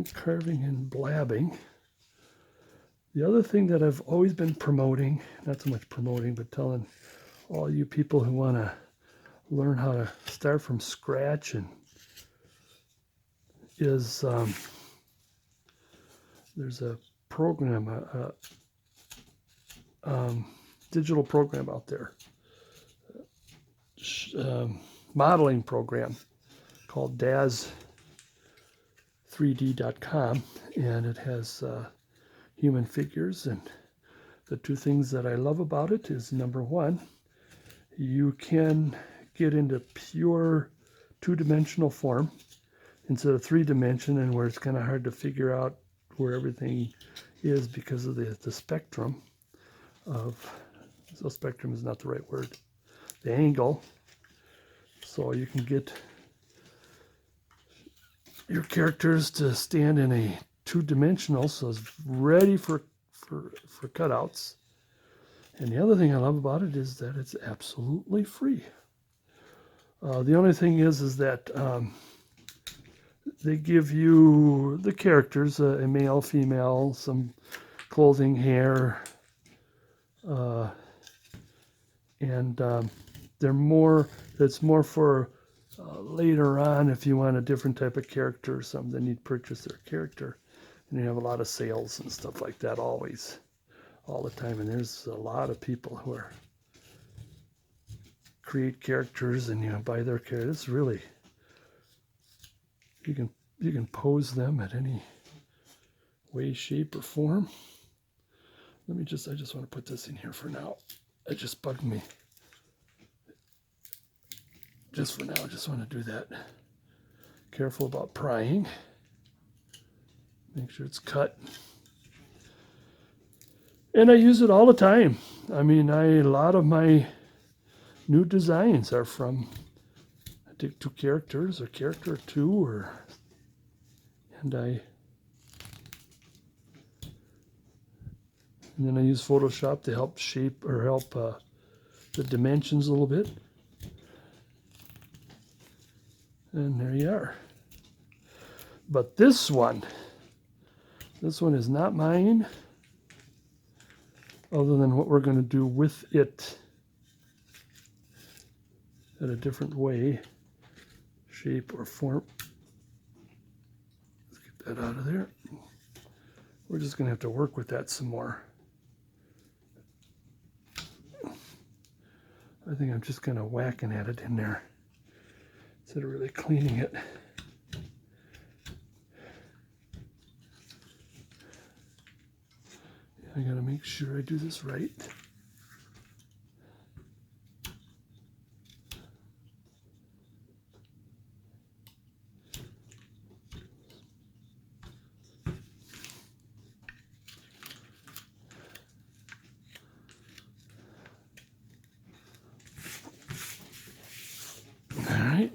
done carving and blabbing. The other thing that I've always been promoting, not so much promoting, but telling all you people who want to learn how to start from scratch and is there's a program, digital program out there, modeling program called daz3d.com, and it has human figures. And the two things that I love about it is, number one, you can get into pure two-dimensional form instead of three-dimension, and where it's kind of hard to figure out where everything is because of the spectrum of, so spectrum is not the right word, the angle. So you can get your characters to stand in a two-dimensional, so it's ready for cutouts. And the other thing I love about it is that it's absolutely free. The only thing is that they give you the characters, a male, female, some clothing, hair, and they're more. It's more for later on if you want a different type of character or something. Then you'd purchase their character, and you have a lot of sales and stuff like that always, all the time. And there's a lot of people who are create characters and buy their characters. It's really, you can pose them at any way, shape, or form. I just want to put this in here for now. It just bugged me. Just for now, I just want to do that. Careful about prying. Make sure it's cut. And I use it all the time. I mean, a lot of my new designs are from, I take two characters, a character or two, and then I use Photoshop to help shape or help the dimensions a little bit. And there you are. But this one is not mine, other than what we're going to do with it at a different way, shape or form. Let's get that out of there. We're just going to have to work with that some more. I think I'm just kind of whacking at it in there instead of really cleaning it. I gotta make sure I do this right. All right.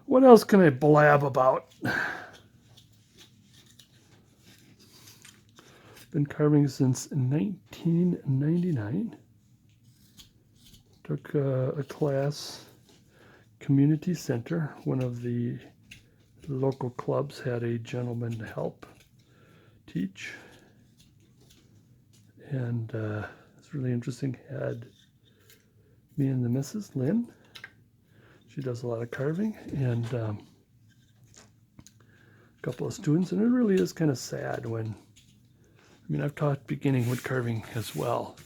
What else can I blab about? Been carving since 1999. Took a class, community center. One of the local clubs had a gentleman to help teach, and it's really interesting. Had me and the Mrs. Lynn. She does a lot of carving, and a couple of students, and it really is kind of sad when, I mean, I've taught beginning wood carving as well,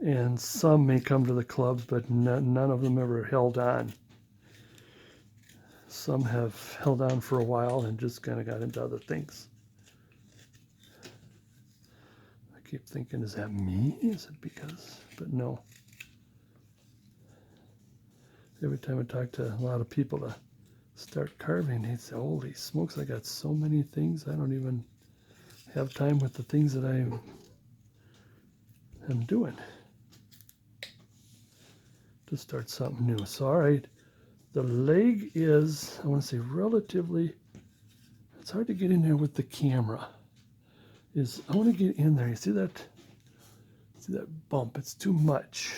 and some may come to the clubs, but none of them ever held on. Some have held on for a while and just kind of got into other things. I keep thinking, is that me? Is it because? But no. Every time I talk to a lot of people to start carving, they say, holy smokes, I got so many things, I don't even have time with the things that I am doing to start something new. So, all right, the leg is, I want to say relatively, it's hard to get in there with the camera. I want to get in there. You see that bump? It's too much.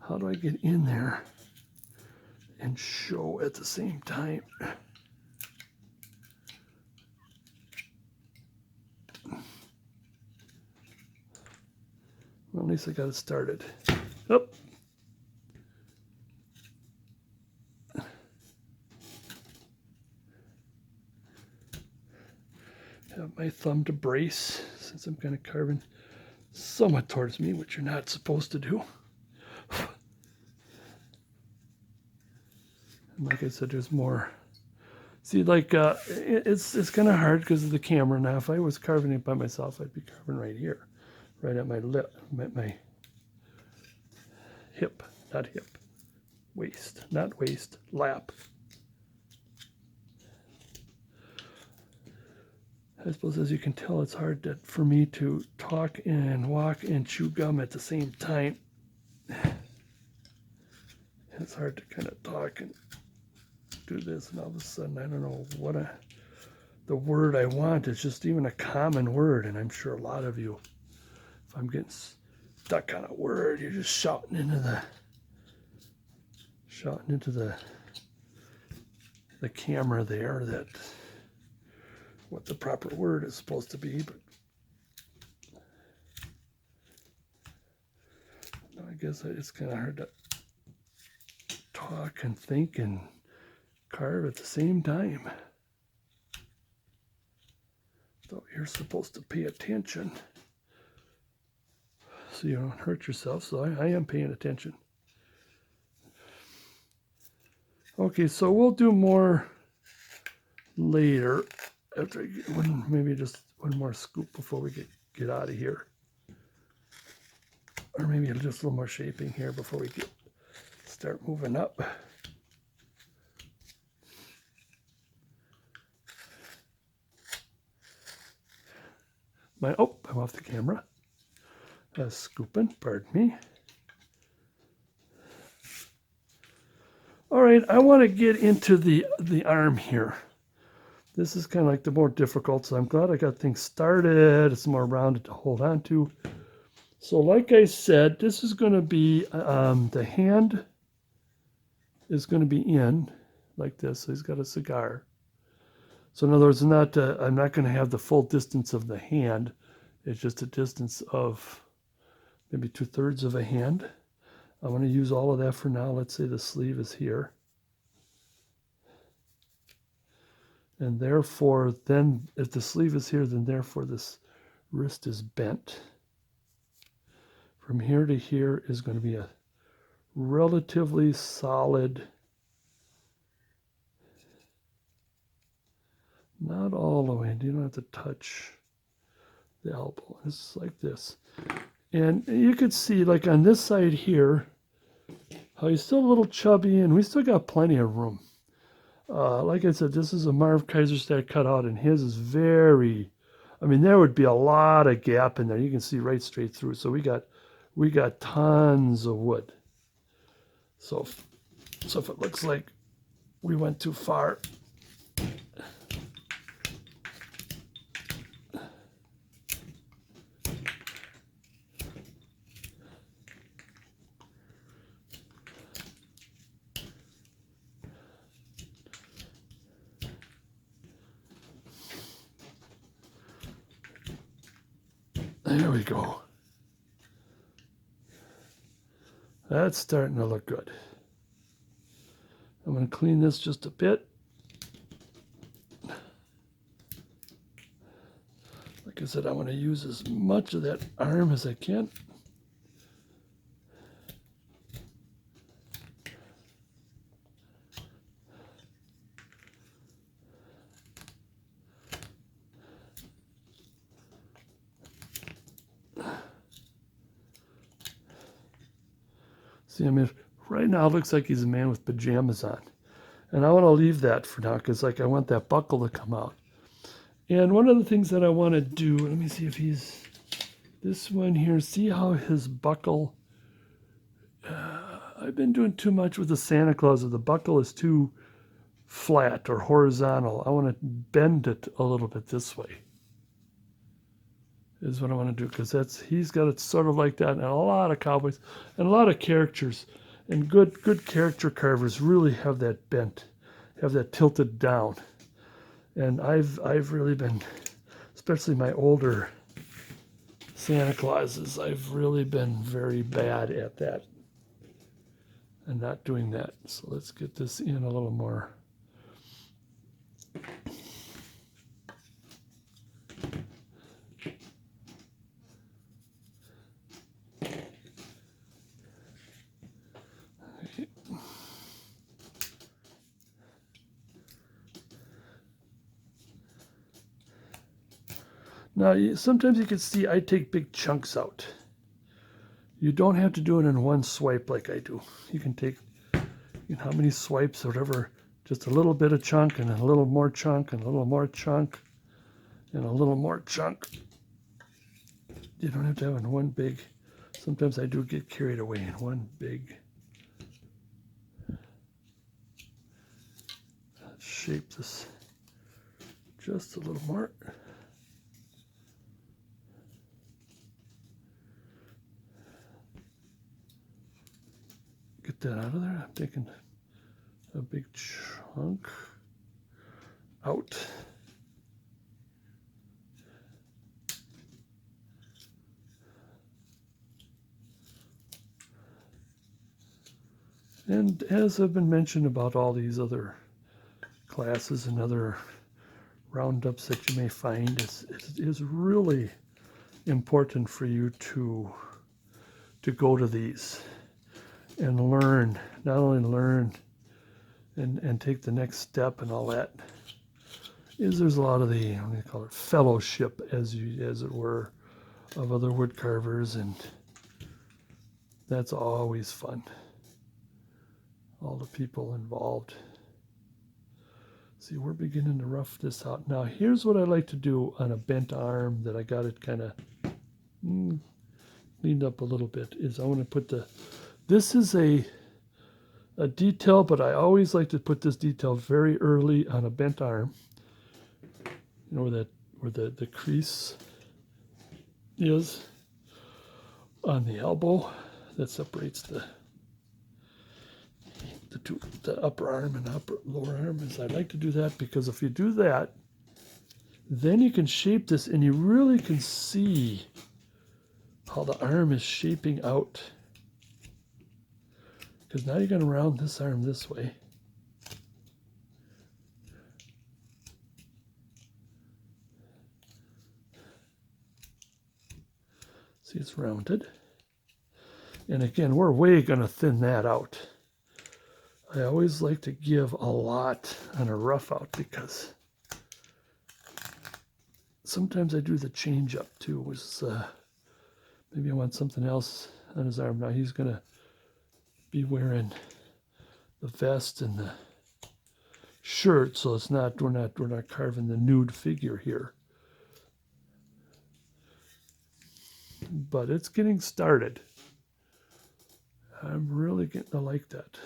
How do I get in there and show at the same time? Well, at least I got it started. Oh. Have my thumb to brace since I'm kind of carving somewhat towards me, which you're not supposed to do. And like I said, there's more. See, like it's kind of hard because of the camera. Now, if I was carving it by myself, I'd be carving right here, right at my lip, at my hip, not hip, waist, not waist, lap. I suppose, as you can tell, it's hard for me to talk and walk and chew gum at the same time. It's hard to kind of talk and do this, and all of a sudden, I don't know what the word I want is just even a common word, and I'm sure a lot of you, if I'm getting stuck on a word, you're just shouting into the camera there that what the proper word is supposed to be, but I guess it's kind of hard to talk and think and carve at the same time. So you're supposed to pay attention so you don't hurt yourself. So I am paying attention. Okay, so we'll do more later after I get maybe just one more scoop before we get out of here. Or maybe just a little more shaping here before we start moving up. I'm off the camera. Scooping, pardon me. All right, I want to get into the arm here. This is kind of like the more difficult, so I'm glad I got things started. It's more rounded to hold on to. So like I said, this is going to be, the hand is going to be in like this. So he's got a cigar. So in other words, I'm not going to have the full distance of the hand. It's just a distance of maybe 2/3 of a hand. I'm going to use all of that for now. Let's say the sleeve is here. And therefore, then if the sleeve is here, then therefore this wrist is bent. From here to here is going to be a relatively solid, not all the way, you don't have to touch the elbow. It's like this. And you could see, like on this side here, how he's still a little chubby, and we still got plenty of room. Like I said, this is a Marv Kaiserstadt cutout, and his is very, I mean, there would be a lot of gap in there. You can see right straight through. So we got tons of wood. So if it looks like we went too far, there we go. That's starting to look good. I'm going to clean this just a bit. Like I said, I want to use as much of that arm as I can. See, I mean, right now it looks like he's a man with pajamas on. And I want to leave that for now because, like, I want that buckle to come out. And one of the things that I want to do, let me see if he's, this one here, see how his buckle, I've been doing too much with the Santa Claus. The buckle is too flat or horizontal. I want to bend it a little bit this way. Is what I want to do, because he's got it sort of like that, and a lot of cowboys and a lot of characters, and good character carvers really have that bent, have that tilted down. And I've really been, especially my older Santa Clauses. I've really been very bad at that and not doing that. So let's get this in a little more. Now, sometimes you can see I take big chunks out. You don't have to do it in one swipe like I do. You can take, how many swipes or whatever, just a little bit of chunk and a little more chunk and a little more chunk and a little more chunk. You don't have to have in one big. Sometimes I do get carried away in one big. Let's shape this just a little more. Get that out of there. I'm taking a big chunk out. And as I've been mentioned about all these other classes and other roundups that you may find, it is really important for you to go to these and learn, not only learn and take the next step and all that, is there's a lot of the, I'm going to call it fellowship, as it were, of other wood carvers, and that's always fun. All the people involved. See, we're beginning to rough this out. Now, here's what I like to do on a bent arm that I got it kind of cleaned up a little bit, is I want to put this is a detail, but I always like to put this detail very early on a bent arm. You know where the crease is on the elbow that separates the upper arm and lower arm. Is I like to do that because if you do that, then you can shape this and you really can see how the arm is shaping out. Because now you're going to round this arm this way. See, it's rounded. And again, we're way going to thin that out. I always like to give a lot on a rough out because sometimes I do the change up too, which is, maybe I want something else on his arm. Now he's going to be wearing the vest and the shirt, so it's not, we're not carving the nude figure here. But it's getting started. I'm really getting to like that.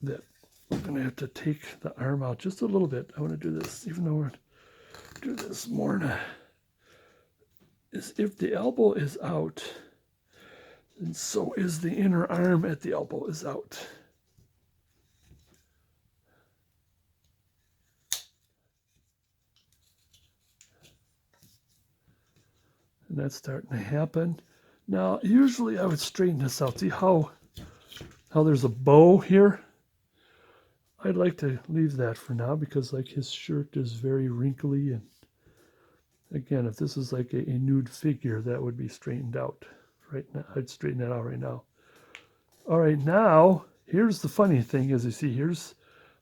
That we're going to have to take the arm out just a little bit. I want to do this, even though we're going to do this more now. Is if the elbow is out, and so is the inner arm at the elbow is out. And that's starting to happen. Now, usually I would straighten this out. See how there's a bow here? I'd like to leave that for now because like his shirt is very wrinkly, and again, if this is like a nude figure, that would be straightened out right now. I'd straighten that out right now. All right, now here's the funny thing, as you see,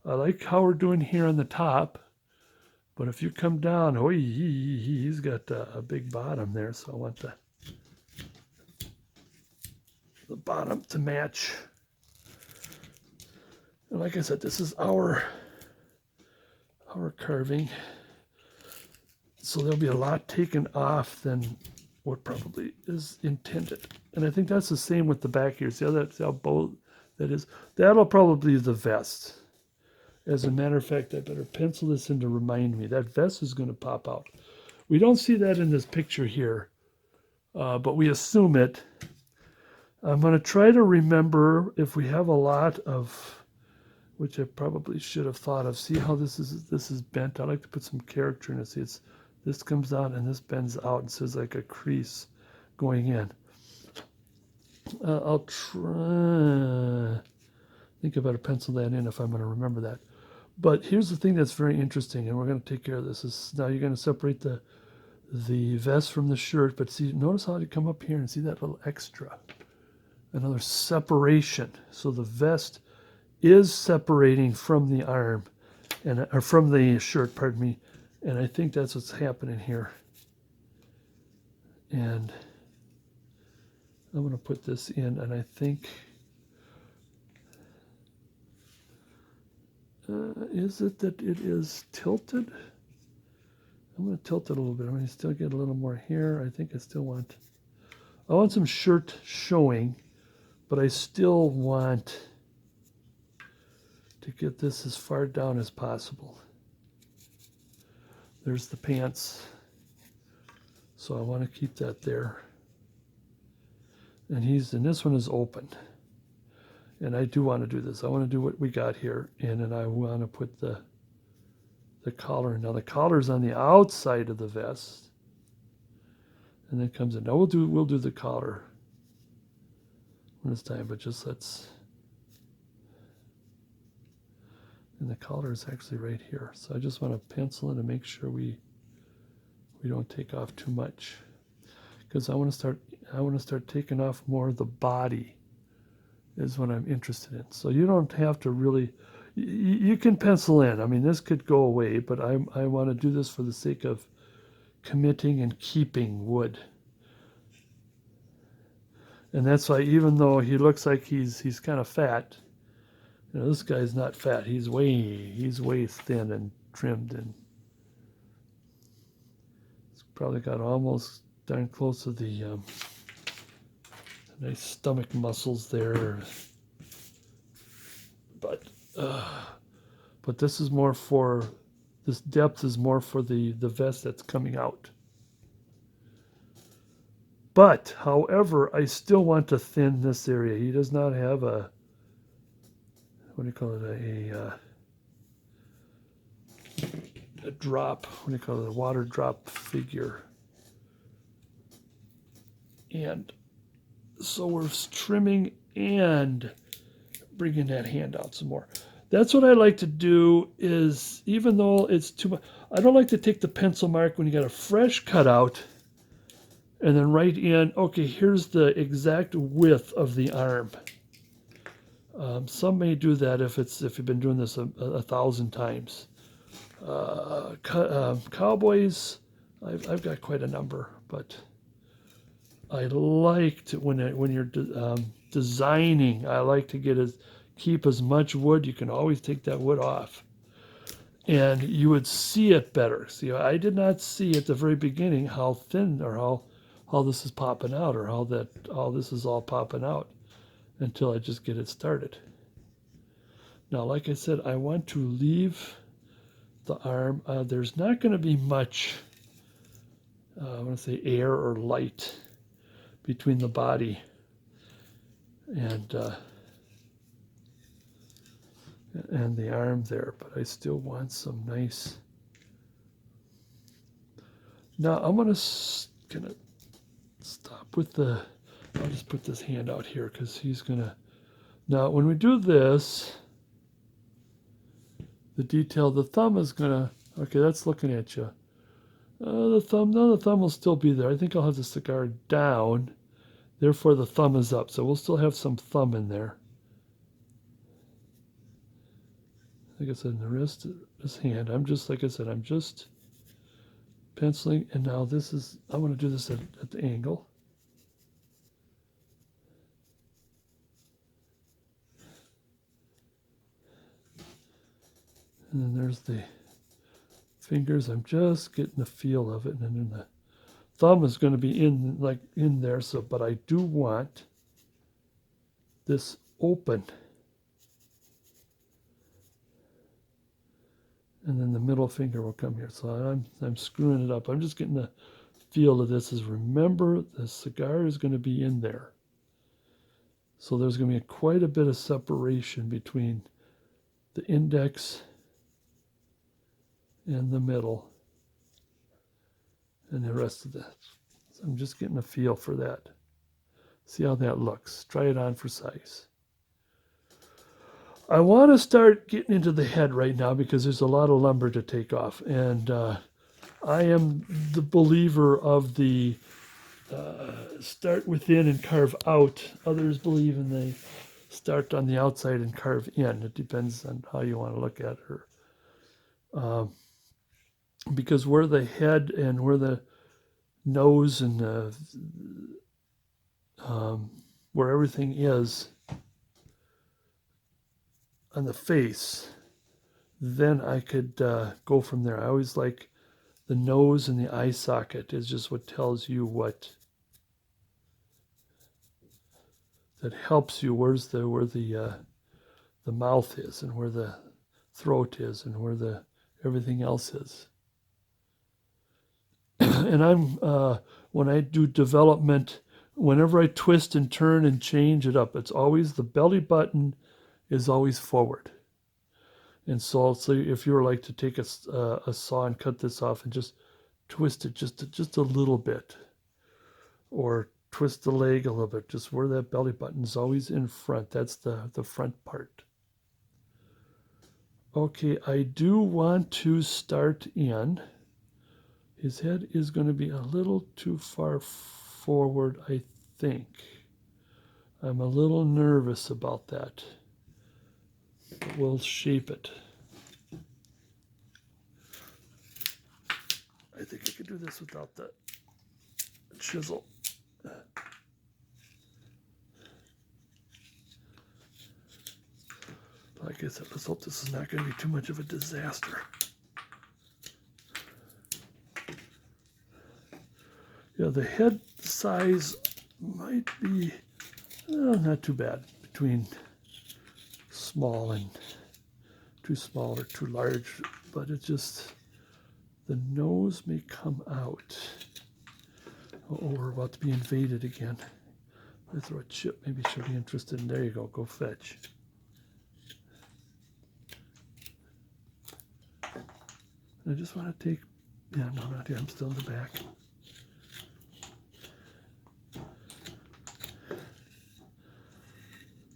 I like how we're doing here on the top, but if you come down, oh, he's got a big bottom there, so I want the bottom to match. And like I said, this is our carving. So there'll be a lot taken off than what probably is intended. And I think that's the same with the back here. See how bold that is? That'll probably be the vest. As a matter of fact, I better pencil this in to remind me. That vest is going to pop out. We don't see that in this picture here, but we assume it. I'm going to try to remember if we have a lot of, which I probably should have thought of. See how this is bent? I like to put some character in it. See, it's This comes out and this bends out and says like a crease going in. I'll try. I think I better pencil that in if I'm going to remember that. But here's the thing that's very interesting, and we're going to take care of this. Is now you're going to separate the vest from the shirt, but see, notice how you come up here and see that little extra, another separation. So the vest is separating from the arm, or from the shirt, pardon me, and I think that's what's happening here. And I'm going to put this in, and I think, is it that it is tilted? I'm going to tilt it a little bit. I'm going to still get a little more here. I think I want some shirt showing, but I still want to get this as far down as possible. There's the pants. So I want to keep that there. And this one is open. And I do want to do this. I want to do what we got here. And then I want to put the collar. Now the collar's on the outside of the vest. And then comes in. Now we'll do the collar when it's time, but just let's. And the collar is actually right here. So I just want to pencil it and make sure we don't take off too much. Because I want to start taking off more of the body is what I'm interested in. So you don't have to really, you can pencil in. I mean, this could go away, but I want to do this for the sake of committing and keeping wood. And that's why, even though he looks like he's kind of fat, you know, this guy's not fat. He's way thin and trimmed, and it's probably got almost darn close to the nice stomach muscles there. But this is more for, this depth is more for the vest that's coming out. But, however, I still want to thin this area. He does not have a, what do you call it, a drop, what do you call it, a water drop figure. And so we're trimming and bringing that hand out some more. That's what I like to do, is even though it's too much, I don't like to take the pencil mark when you got a fresh cutout and then write in, okay, here's the exact width of the arm. Some may do that if you've been doing this a 1,000 times. Cowboys, I've got quite a number, but I like to, when you're designing, I like to keep as much wood. You can always take that wood off, and you would see it better. See, I did not see at the very beginning how thin, or how this is popping out, or how this is all popping out, until I just get it started. Now, like I said, I want to leave the arm. There's not going to be much, I want to say, air or light between the body and the arm there, but I still want some nice. Now I'm gonna stop with I'll just put this hand out here, because he's gonna. Now when we do this, the detail, the thumb is gonna. Okay, that's looking at you. The thumb will still be there. I think I'll have the cigar down. Therefore, the thumb is up. So we'll still have some thumb in there. Like I said, the wrist, this hand, I'm just penciling. And now I'm going to do this at the angle. And then there's the fingers. I'm just getting the feel of it. And then the thumb is going to be in there. So, but I do want this open. And then the middle finger will come here. So I'm screwing it up. I'm just getting the feel of this. Remember, the cigar is going to be in there. So there's going to be quite a bit of separation between the index and the middle. and the rest of that. So I'm just getting a feel for that. See how that looks. Try it on for size. I want to start getting into the head right now because there's a lot of lumber to take off. And I am the believer of the start within and carve out. Others believe in the start on the outside and carve in. It depends on how you want to look at it. Because where the head and where the nose and the, where everything is on the face, then I could go from there. I always like the nose and the eye socket is just what tells you what, that helps you where the mouth is and where the throat is and where the everything else is. And I'm when I do development, whenever I twist and turn and change it up, it's always the belly button is always forward. And so I'll say if you were like to take a saw and cut this off and just twist it just a little bit, or twist the leg a little bit, just where that belly button is always in front. That's the front part. Okay, I do want to start in. His head is going to be a little too far forward, I think. I'm a little nervous about that. We'll shape it. I think I could do this without the chisel. Like I said, let's hope this is not going to be too much of a disaster. Yeah, the head size might be not too bad, between small and too small or too large, but it just, the nose may come out. Oh, we're about to be invaded again. I throw a chip, maybe she'll be interested in. There you go, go fetch. I just want to take, yeah, no, not here, I'm still in the back.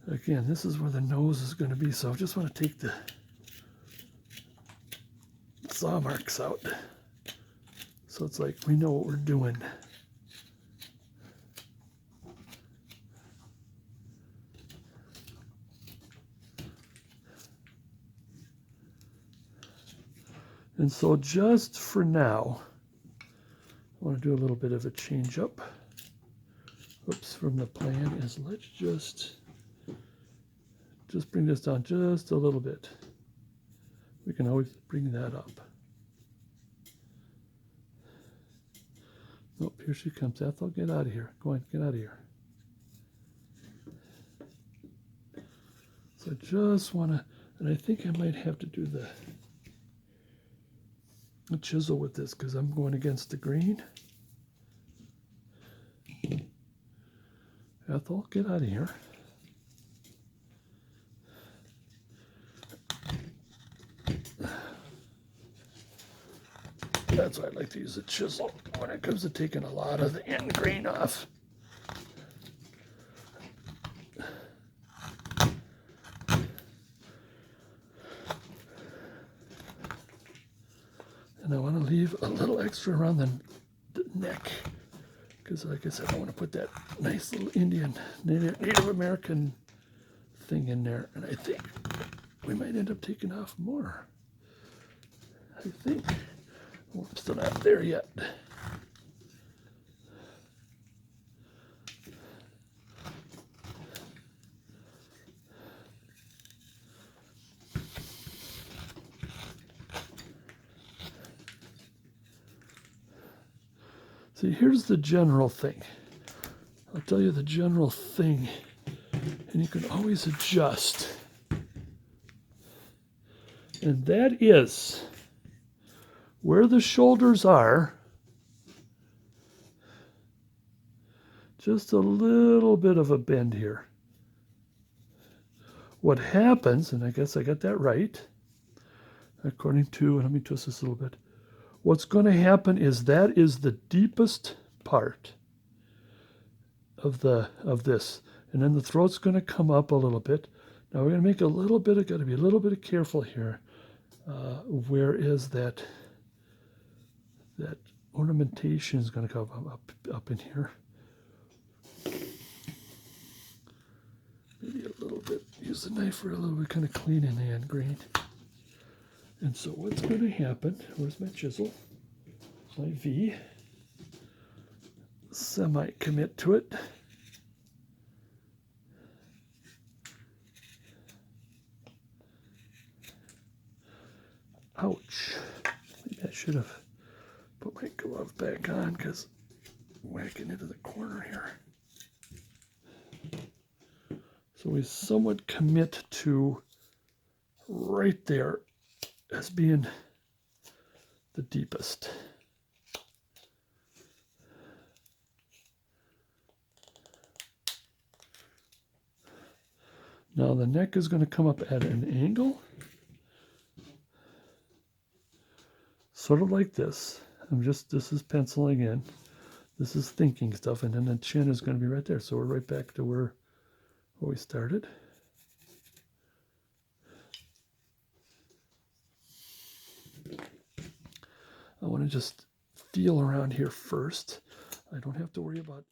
Again, this is where the nose is going to be, so I just want to take the saw marks out. So it's like we know what we're doing. And so just for now, I want to do a little bit of a change up. Oops, from the plan is let's just bring this down just a little bit. We can always bring that up. Nope, here she comes. Ethel, get out of here. Go on, get out of here. So I just want to, and I think I might have to do the chisel with this because I'm going against the grain. Ethel, get out of here. That's why I like to use a chisel when it comes to taking a lot of the end grain off. And I want to leave a little extra around the neck because, like I said, I want to put that nice little Indian, Native American thing in there. And I think we might end up taking off more. I think. Well, I'm still not there yet. See, here's the general thing. I'll tell you the general thing, and you can always adjust. And that is where the shoulders are, just a little bit of a bend here. What happens, and I guess I got that right, according to, let me twist this a little bit. what's going to happen is that is the deepest part of this, and then the throat's going to come up a little bit. Now we're going to make a little bit of, got to be a little bit careful here. Where is that ornamentation is going to come up in here. Maybe a little bit, use the knife for a little bit, kind of clean in the end grain. And so what's going to happen, where's my chisel? My V. Semi-commit to it. Ouch. Maybe I should have put my glove back on because I'm whacking into the corner here. So we somewhat commit to right there as being the deepest. Now the neck is going to come up at an angle, sort of like this. This is penciling in. This is thinking stuff, and then the chin is going to be right there. So we're right back to where we started. I want to just feel around here first. I don't have to worry about